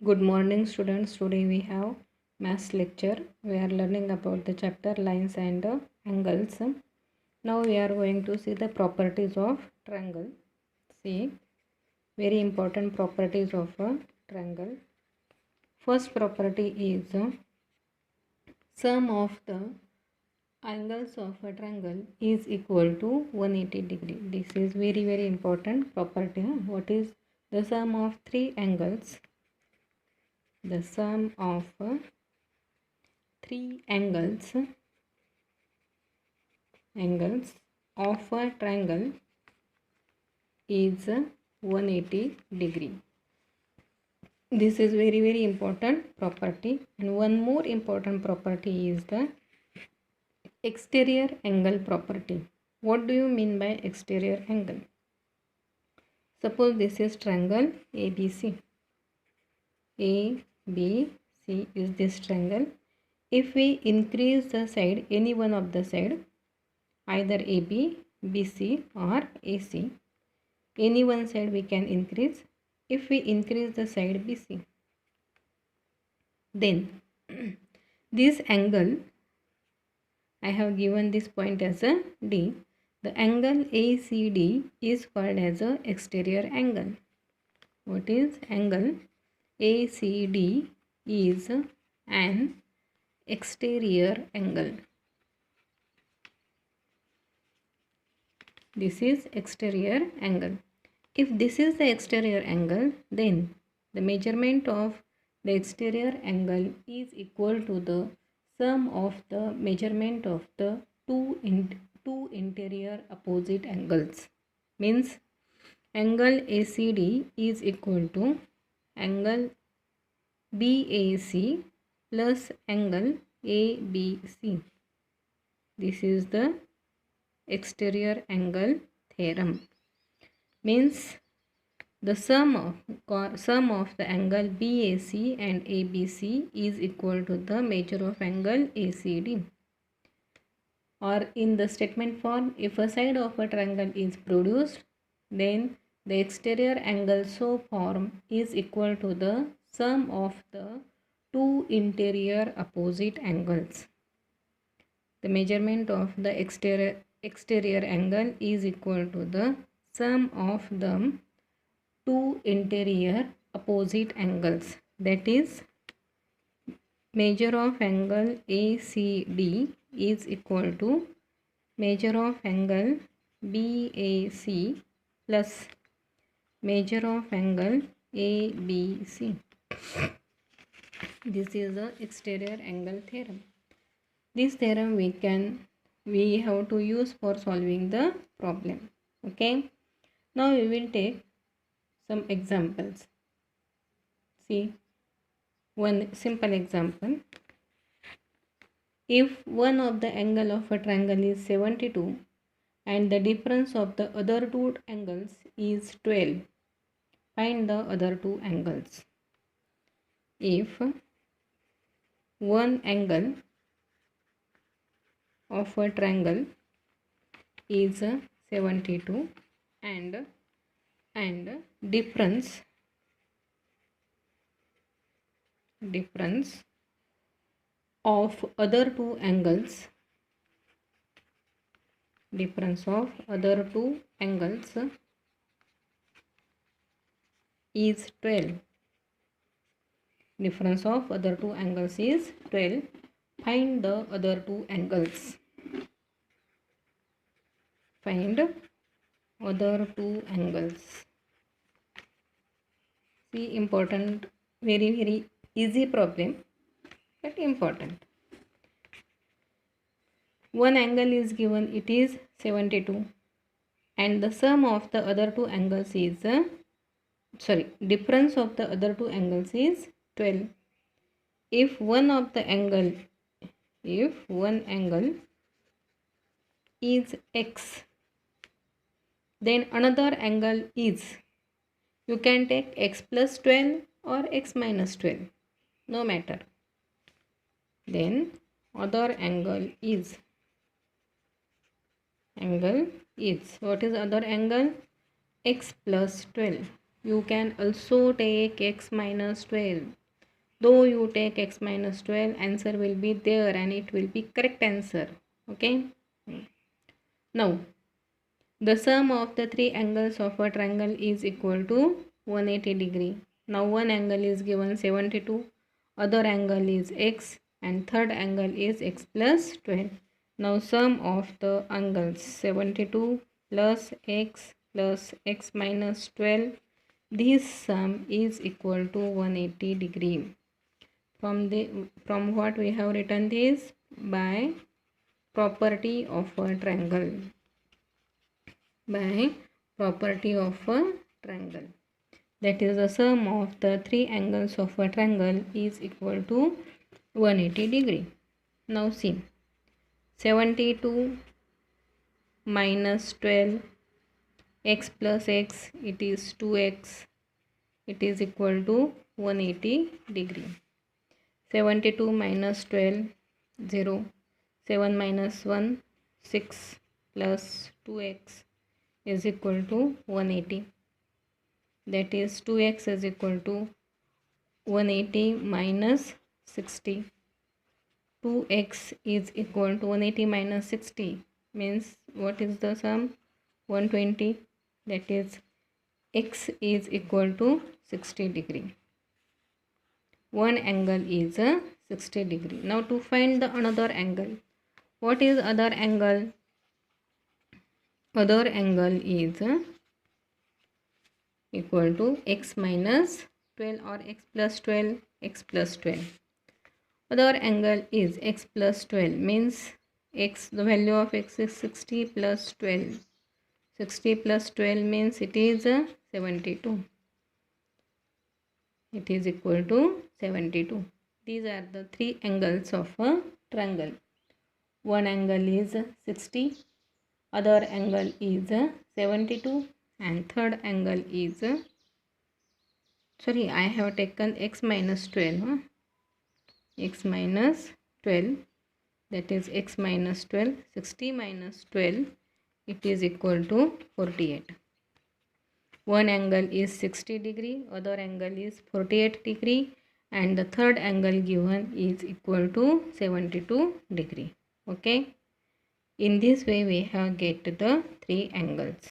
Good morning, students. Today we have maths lecture. We are learning about the chapter lines and angles. Now we are going to see the properties of triangle. See, very important properties of a triangle. First property is sum of the angles of a triangle is equal to 180 degree. This is very important property. What is the sum of three angles? The sum of three angles of a triangle is 180 degree. This is very important property. And one more important property is the exterior angle property. What do you mean by exterior angle? Suppose this is triangle ABC. ABC is this triangle. If we increase the side, any one of the side, either AB, BC or AC, any one side we can increase. If we increase the side BC, then this angle, I have given this point as a D. The angle ACD is called as a exterior angle. What is angle ACD? Is an exterior angle. This is exterior angle. If this is the exterior angle, then the measurement of the exterior angle is equal to the sum of the measurement of the two interior opposite angles. Means angle ACD is equal to angle BAC plus angle ABC. This is the exterior angle theorem. Means the sum of the angle BAC and ABC is equal to the measure of angle ACD. Or in the statement form, if a side of a triangle is produced, then the exterior angle so formed is equal to the sum of the two interior opposite angles. The measurement of the exterior angle is equal to the sum of the two interior opposite angles. That is, measure of angle ACD is equal to measure of angle BAC plus measure of angle ABC. This is the exterior angle theorem. This theorem we have to use for solving the problem. Okay. Now we will take some examples. See, one simple example. If one of the angle of a triangle is 72 and the difference of the other two angles is 12, find the other two angles. If one angle of a triangle is 72 and difference of other two angles is 12. Difference of other two angles is 12. Find the other two angles. Find other two angles. See, important, very easy problem, but important. One angle is given, it is 72, and the sum of the other two angles is difference of the other two angles is 12. If one angle is x, then another angle is, you can take x plus 12 or x minus 12, no matter. Then other angle is what is other angle? X plus 12. you can also take x minus 12. Though you take x minus 12, answer will be there and it will be correct answer. Okay. Now the sum of the three angles of a triangle is equal to 180 degree. Now one angle is given 72, other angle is x, and third angle is x plus 12. Now sum of the angles 72 plus x minus 12, this sum is equal to 180 degree. From what we have written this, by property of a triangle. By property of a triangle, that is the sum of the three angles of a triangle is equal to 180 degree. Now see, 72 minus 12, x plus x, it is 2x, it is equal to 180 degree. 72 minus 12, 0, 7 minus 1, 6, plus 2x is equal to 180. That is 2x is equal to 180 minus 60. 2x is equal to 180 minus 60 means what is the sum? 120. That is x is equal to 60 degree. One angle is 60 degree. Now to find the another angle. What is other angle? Other angle is equal to x minus 12 or x plus 12, x plus 12. Other angle is x plus 12 means x, the value of x is 60 plus 12. 60 plus 12 means it is 72. It is equal to 72. These are the three angles of a triangle. One angle is 60, other angle is 72, and third angle is I have taken x minus 12. X minus 12, that is x minus 12. 60 minus 12, it is equal to 48. One angle is 60 degree, other angle is 48 degree, and the third angle given is equal to 72 degree. Okay. In this way we have get the three angles.